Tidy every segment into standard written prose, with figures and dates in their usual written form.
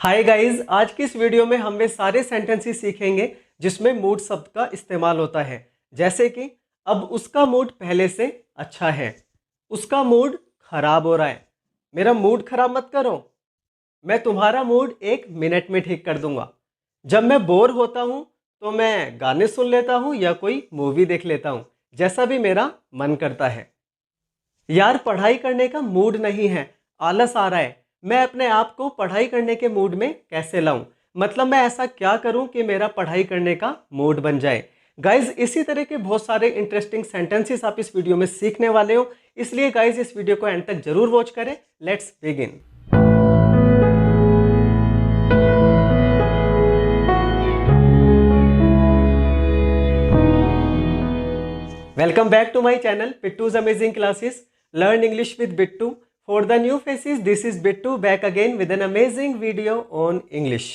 Hi guys, आज की इस वीडियो में हम वे सारे सेंटेंसेस सीखेंगे जिसमें मूड शब्द का इस्तेमाल होता है। जैसे कि अब उसका मूड पहले से अच्छा है, उसका मूड खराब हो रहा है, मेरा मूड खराब मत करो, मैं तुम्हारा मूड 1 मिनट में ठीक कर दूंगा, जब मैं बोर होता हूँ तो मैं गाने सुन लेता हूँ या कोई मूवी देख लेता हूँ, जैसा भी मेरा मन करता है। यार पढ़ाई करने का मूड नहीं है, आलस आ रहा है, मैं अपने आप को पढ़ाई करने के मूड में कैसे लाऊं? मतलब मैं ऐसा क्या करूं कि मेरा पढ़ाई करने का मूड बन जाए। गाइज इसी तरह के बहुत सारे इंटरेस्टिंग सेंटेंसेस आप इस वीडियो में सीखने वाले हो, इसलिए गाइज इस वीडियो को एंड तक जरूर वॉच करें। Let's begin. Welcome back to my channel Bittu's Amazing Classes. Learn English with Bittu. For the new faces, this is Bittu back again with an amazing video on English.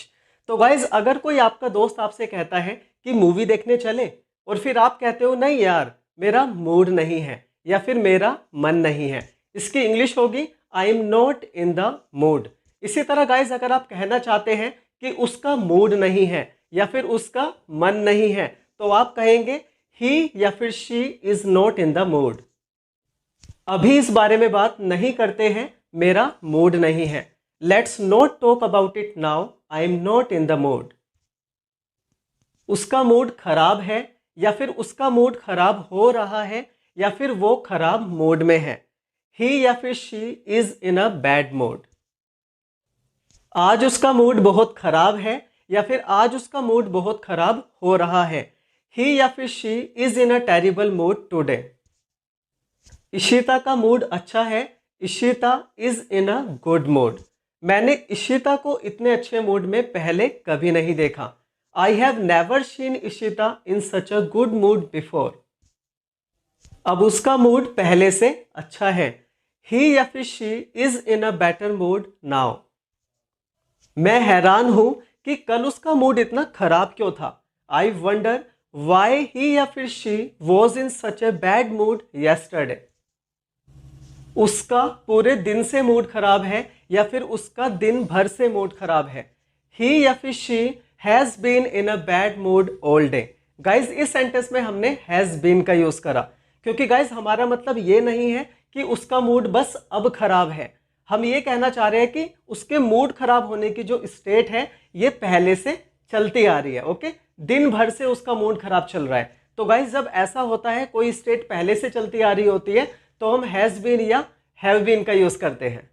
तो guys अगर कोई आपका दोस्त आपसे कहता है कि मूवी देखने चले और फिर आप कहते हो नहीं यार मेरा मूड नहीं है या फिर मेरा मन नहीं है, इसकी इंग्लिश होगी आई am not in the mood. इसी तरह गाइज अगर आप कहना चाहते हैं कि उसका मूड नहीं है या फिर उसका मन नहीं है तो आप कहेंगे ही या फिर she is not in the mood. अभी इस बारे में बात नहीं करते हैं, मेरा मूड नहीं है। Let's not talk about it now, I am not in the mood. उसका मूड खराब है या फिर उसका मूड खराब हो रहा है या फिर वो खराब मूड में है। ही या फिर she is in a bad mood. आज उसका मूड बहुत खराब है या फिर आज उसका मूड बहुत खराब हो रहा है। ही या फिर she is in a terrible mood today. Ishita का मूड अच्छा है, Ishita is in a good mood. मैंने इशिता को इतने अच्छे मूड में पहले कभी नहीं देखा। I have never seen Ishita in such a good mood before. अब उसका मूड पहले से अच्छा है। ही या फिर she is in a better mood now. मैं हैरान हूं कि कल उसका मूड इतना खराब क्यों था। आई वंडर वाई ही या फिर she was in such A bad mood yesterday। उसका पूरे दिन से मूड खराब है या फिर उसका दिन भर से मूड खराब है। ही या फिर she has been in a bad mood all day. Guys इस सेंटेंस में हमने हैज बीन का यूज करा क्योंकि गाइज हमारा मतलब ये नहीं है कि उसका मूड बस अब खराब है। हम ये कहना चाह रहे हैं कि उसके मूड खराब होने की जो स्टेट है ये पहले से चलती आ रही है। ओके, दिन भर से उसका मूड खराब चल रहा है। तो गाइज जब ऐसा होता है, कोई स्टेट पहले से चलती आ रही होती है, तो हम हैज बीन या हैव बीन का यूज करते हैं।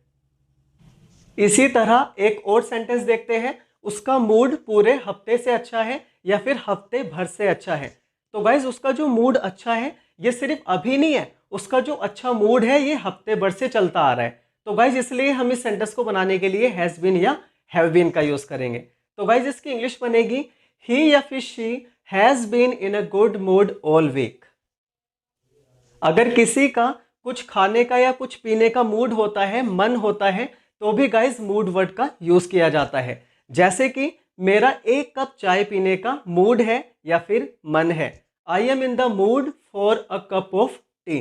इसी तरह एक और सेंटेंस देखते हैं, उसका मूड पूरे हफ्ते से अच्छा है या फिर हफ्ते भर से अच्छा है। तो गाइज उसका जो मूड अच्छा है ये सिर्फ अभी नहीं है, उसका जो अच्छा मूड है ये हफ्ते भर से चलता आ रहा है। तो गाइज इसलिए हम इस सेंटेंस को बनाने के लिए हैज बीन या हैव बीन का यूज करेंगे। तो गाइज इसकी इंग्लिश बनेगी ही या फिर she has been in a good mood all week. अगर किसी का कुछ खाने का या कुछ पीने का मूड होता है, मन होता है, तो भी गाइज मूड वर्ड का यूज किया जाता है। जैसे कि मेरा 1 कप चाय पीने का मूड है या फिर मन है। I M in the mood for a cup of T.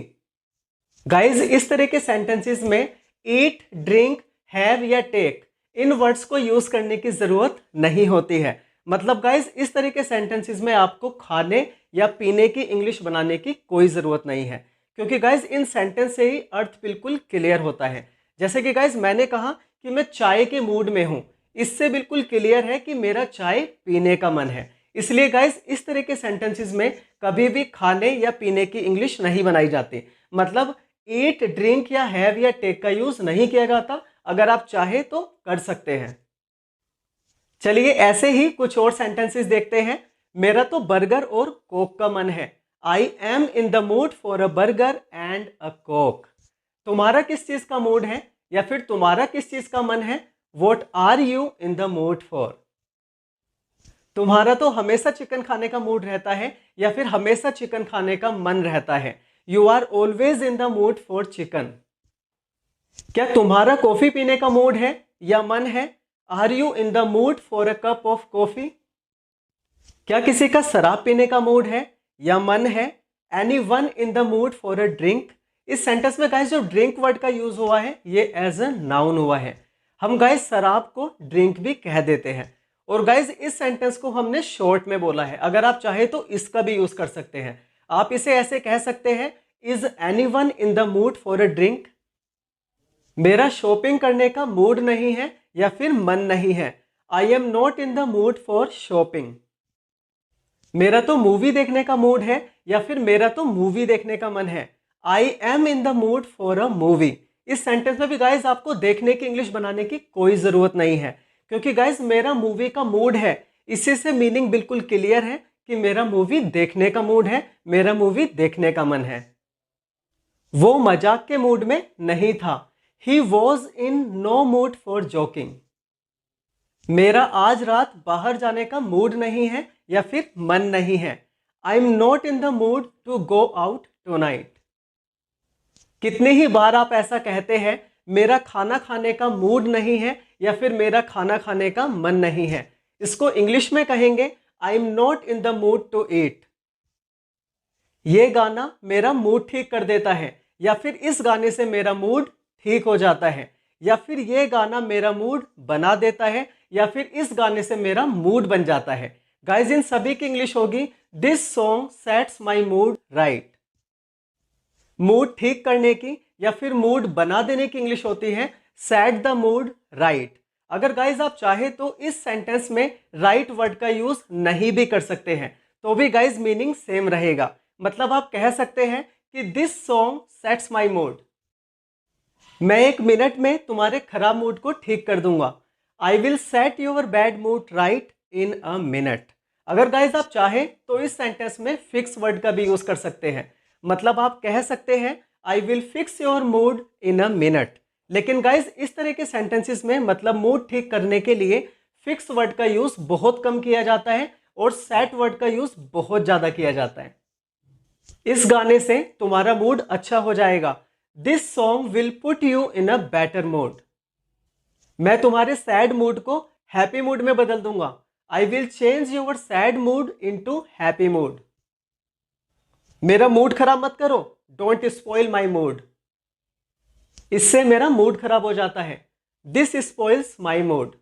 Guys इस तरह के सेंटेंसेस में ईट, ड्रिंक, हैव या टेक इन वर्ड्स को यूज करने की जरूरत नहीं होती है। मतलब गाइज इस तरह के सेंटेंसेस में आपको खाने या पीने की इंग्लिश बनाने की कोई ज़रूरत नहीं है क्योंकि गाइज इन सेंटेंस से ही अर्थ बिल्कुल क्लियर होता है। जैसे कि गाइज मैंने कहा कि मैं चाय के मूड में हूँ, इससे बिल्कुल क्लियर है कि मेरा चाय पीने का मन है। इसलिए गाइज इस तरह के सेंटेंसेस में कभी भी खाने या पीने की इंग्लिश नहीं बनाई जाती। मतलब ईट, ड्रिंक या हैव या टेक का यूज नहीं किया जाता। अगर आप चाहे तो कर सकते हैं। चलिए ऐसे ही कुछ और सेंटेंसेस देखते हैं। मेरा तो बर्गर और कोक का मन है। I M in the mood for a burger and a Coke. तुम्हारा किस चीज का मूड है या फिर तुम्हारा किस चीज का मन है। What are you in the mood for. तुम्हारा तो हमेशा चिकन खाने का मूड रहता है या फिर हमेशा चिकन खाने का मन रहता है। You are always in the mood for chicken. क्या तुम्हारा कॉफी पीने का मूड है या मन है। Are you in the mood for a cup of coffee. क्या किसी का शराब पीने का मूड है या मन है। Any one in the mood for a drink. इस सेंटेंस में गाइस जो ड्रिंक वर्ड का यूज हुआ है ये एज अ नाउन हुआ है। हम गाइस शराब को ड्रिंक भी कह देते हैं। और गाइस इस सेंटेंस को हमने शॉर्ट में बोला है, अगर आप चाहे तो इसका भी यूज कर सकते हैं। आप इसे ऐसे कह सकते हैं, is anyone in the mood for a drink. मेरा शॉपिंग करने का मूड नहीं है या फिर मन नहीं है, I am not in the mood for shopping. मेरा तो मूवी देखने का मूड है या फिर मेरा तो मूवी देखने का मन है, I M in the mood for a movie. इस सेंटेंस में भी गाइज आपको देखने की इंग्लिश बनाने की कोई जरूरत नहीं है, क्योंकि गाइज मेरा मूवी का मूड है, इसी से मीनिंग बिल्कुल क्लियर है कि मेरा मूवी देखने का मूड है, मेरा मूवी देखने का मन है। वो मजाक के मूड में नहीं था, he was in no mood for joking. मेरा आज रात बाहर जाने का मूड नहीं है या फिर मन नहीं है, I am not in the mood to go out tonight. कितनी ही बार आप ऐसा कहते हैं, मेरा खाना खाने का मूड नहीं है या फिर मेरा खाना खाने का मन नहीं है। इसको इंग्लिश में कहेंगे, I am not in the mood to eat. ये गाना मेरा मूड ठीक कर देता है, या फिर इस गाने से मेरा मूड ठीक हो जाता है, या फिर ये गाना मेरा मूड बना देता है, या फिर इस गाने से मेरा मूड बन जाता है। गाइज इन सभी की इंग्लिश होगी, this song sets my mood right. Mood ठीक करने की या फिर मूड बना देने की इंग्लिश होती है, सेट द मूड राइट। अगर गाइज आप चाहे तो इस सेंटेंस में राइट वर्ड का यूज नहीं भी कर सकते हैं, तो भी गाइज मीनिंग सेम रहेगा। मतलब आप कह सकते हैं कि this song sets my mood. मैं 1 मिनट में तुम्हारे खराब मूड को ठीक कर दूंगा, I will set your bad mood right in a minute. अगर गाइज आप चाहे तो इस सेंटेंस में फिक्स वर्ड का भी यूज कर सकते हैं। मतलब आप कह सकते हैं, I will fix your mood in a minute. लेकिन गाइज इस तरह के सेंटेंसेस में मतलब मूड ठीक करने के लिए फिक्स वर्ड का यूज बहुत कम किया जाता है और सेट वर्ड का यूज बहुत ज्यादा किया जाता है। इस गाने से तुम्हारा मूड अच्छा हो जाएगा, this song will put you in a better mood. मैं तुम्हारे सैड मूड को हैप्पी मूड में बदल दूंगा, I will change your sad mood into happy mood. मेरा मूड खराब मत करो, डोंट स्पॉइल माई मूड। इससे मेरा मूड खराब हो जाता है, दिस स्पॉइल्स माई मूड।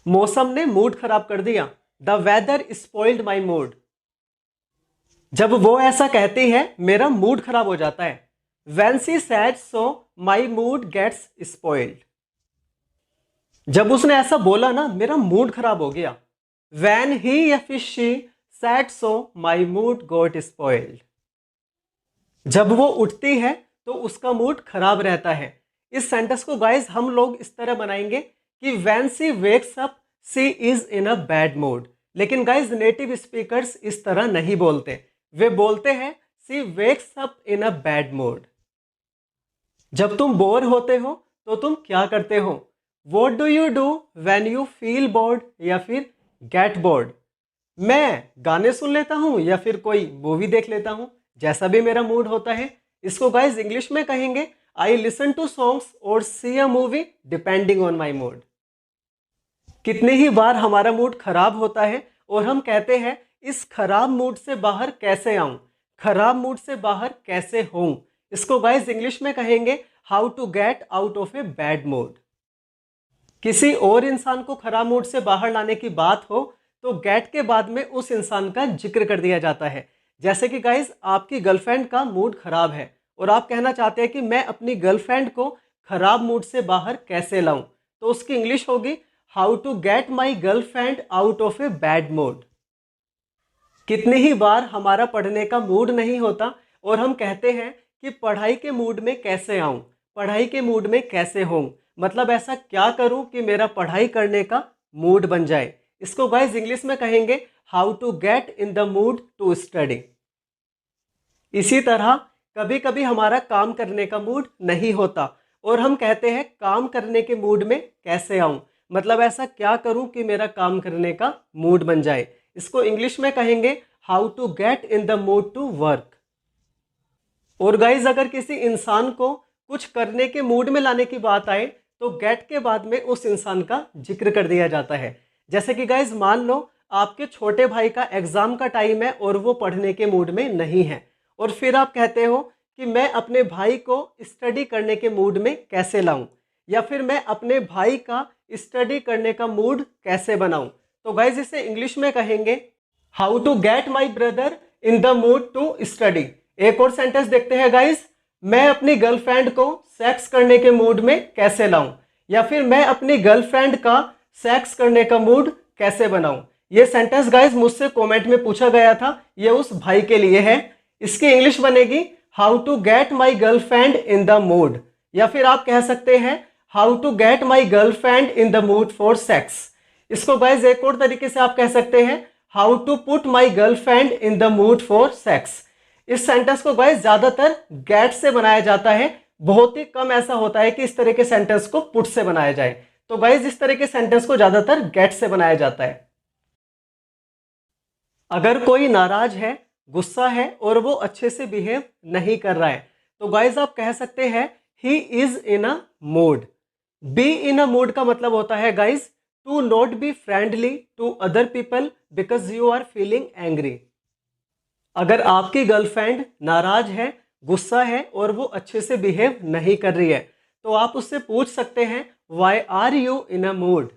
मौसम ने मूड खराब कर दिया, the weather spoiled my mood. जब वो ऐसा कहती है मेरा मूड खराब हो जाता है, when she said so my mood gets spoiled. जब उसने ऐसा बोला ना मेरा मूड खराब हो गया, व्हेन ही या फिर she said so my mood got spoiled. जब वो उठती है तो उसका मूड खराब रहता है। इस सेंटेंस को गाइस हम लोग इस तरह बनाएंगे कि when she wakes up she is in a bad mood. लेकिन गाइस नेटिव स्पीकर्स इस तरह नहीं बोलते, वे बोलते हैं she wakes up in a bad mood. जब तुम बोर होते हो तो तुम क्या करते हो, what do you do when you feel bored या फिर गेट बोर्ड। मैं गाने सुन लेता हूं या फिर कोई मूवी देख लेता हूं, जैसा भी मेरा मूड होता है। इसको गाइस इंग्लिश में कहेंगे, आई लिसन टू सॉन्ग्स और see a movie depending on my mood. कितनी ही बार हमारा मूड खराब होता है और हम कहते हैं इस खराब मूड से बाहर कैसे आऊं, खराब मूड से बाहर कैसे होऊं। इसको गाइस इंग्लिश में कहेंगे, how to get out of a bad mood. किसी और इंसान को खराब मूड से बाहर लाने की बात हो तो गेट के बाद में उस इंसान का जिक्र कर दिया जाता है। जैसे कि गाइस आपकी गर्लफ्रेंड का मूड खराब है और आप कहना चाहते हैं कि मैं अपनी गर्लफ्रेंड को खराब मूड से बाहर कैसे लाऊं, तो उसकी इंग्लिश होगी, how to get my girlfriend out of a bad mood. कितनी ही बार हमारा पढ़ने का मूड नहीं होता और हम कहते हैं कि पढ़ाई के मूड में कैसे आऊं, पढ़ाई के मूड में कैसे होऊं। मतलब ऐसा क्या करूं कि मेरा पढ़ाई करने का मूड बन जाए। इसको गाइस इंग्लिश में कहेंगे, how to get in the mood to study. इसी तरह कभी कभी हमारा काम करने का मूड नहीं होता और हम कहते हैं काम करने के मूड में कैसे आऊं। मतलब ऐसा क्या करूं कि मेरा काम करने का मूड बन जाए। इसको इंग्लिश में कहेंगे, how to get in the mood to work. और गाइज अगर किसी इंसान को कुछ करने के मूड में लाने की बात आए तो गेट के बाद में उस इंसान का जिक्र कर दिया जाता है। जैसे कि गाइज मान लो आपके छोटे भाई का एग्जाम का टाइम है और वो पढ़ने के मूड में नहीं है, और फिर आप कहते हो कि मैं अपने भाई को स्टडी करने के मूड में कैसे लाऊं। या फिर मैं अपने भाई का स्टडी करने का मूड कैसे बनाऊं। तो गाइज इसे इंग्लिश में कहेंगे how to get my brother in the mood to study. एक और सेंटेंस देखते हैं गाइज, मैं अपनी गर्लफ्रेंड को सेक्स करने के मूड में कैसे लाऊं, या फिर मैं अपनी गर्लफ्रेंड का सेक्स करने का मूड कैसे बनाऊं। ये सेंटेंस गाइज मुझसे कमेंट में पूछा गया था, ये उस भाई के लिए है। इसकी इंग्लिश बनेगी how to get my girlfriend in the mood, या फिर आप कह सकते हैं how to get my girlfriend in the mood for sex. इसको गाइज एक और तरीके से आप कह सकते हैं how to put my girlfriend in the mood for sex. इस सेंटेंस को गाइज ज्यादातर गेट से बनाया जाता है, बहुत ही कम ऐसा होता है कि इस तरह के सेंटेंस को पुट से बनाया जाए। तो गाइज इस तरह के सेंटेंस को ज्यादातर गेट से बनाया जाता है। अगर कोई नाराज है, गुस्सा है और वो अच्छे से बिहेव नहीं कर रहा है, तो गाइज आप कह सकते हैं he is in a mood. Be in a mood का मतलब होता है guys to not be friendly to other people because you are feeling angry. अगर आपकी गर्लफ्रेंड नाराज है, गुस्सा है और वो अच्छे से बिहेव नहीं कर रही है, तो आप उससे पूछ सकते हैं why are you in a mood.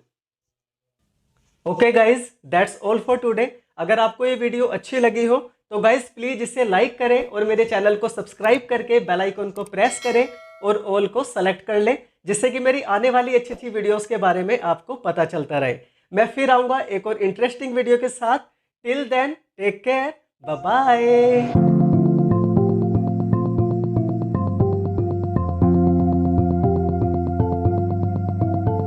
Okay guys, that's all for today. अगर आपको ये वीडियो अच्छी लगी हो तो गाइज प्लीज इसे लाइक करें और मेरे चैनल को सब्सक्राइब करके बेल आइकन को प्रेस करें और ऑल को सेलेक्ट कर लें, जिससे कि मेरी आने वाली अच्छी अच्छी वीडियोस के बारे में आपको पता चलता रहे। मैं फिर आऊंगा एक और इंटरेस्टिंग वीडियो के साथ। Till then take care, bye bye.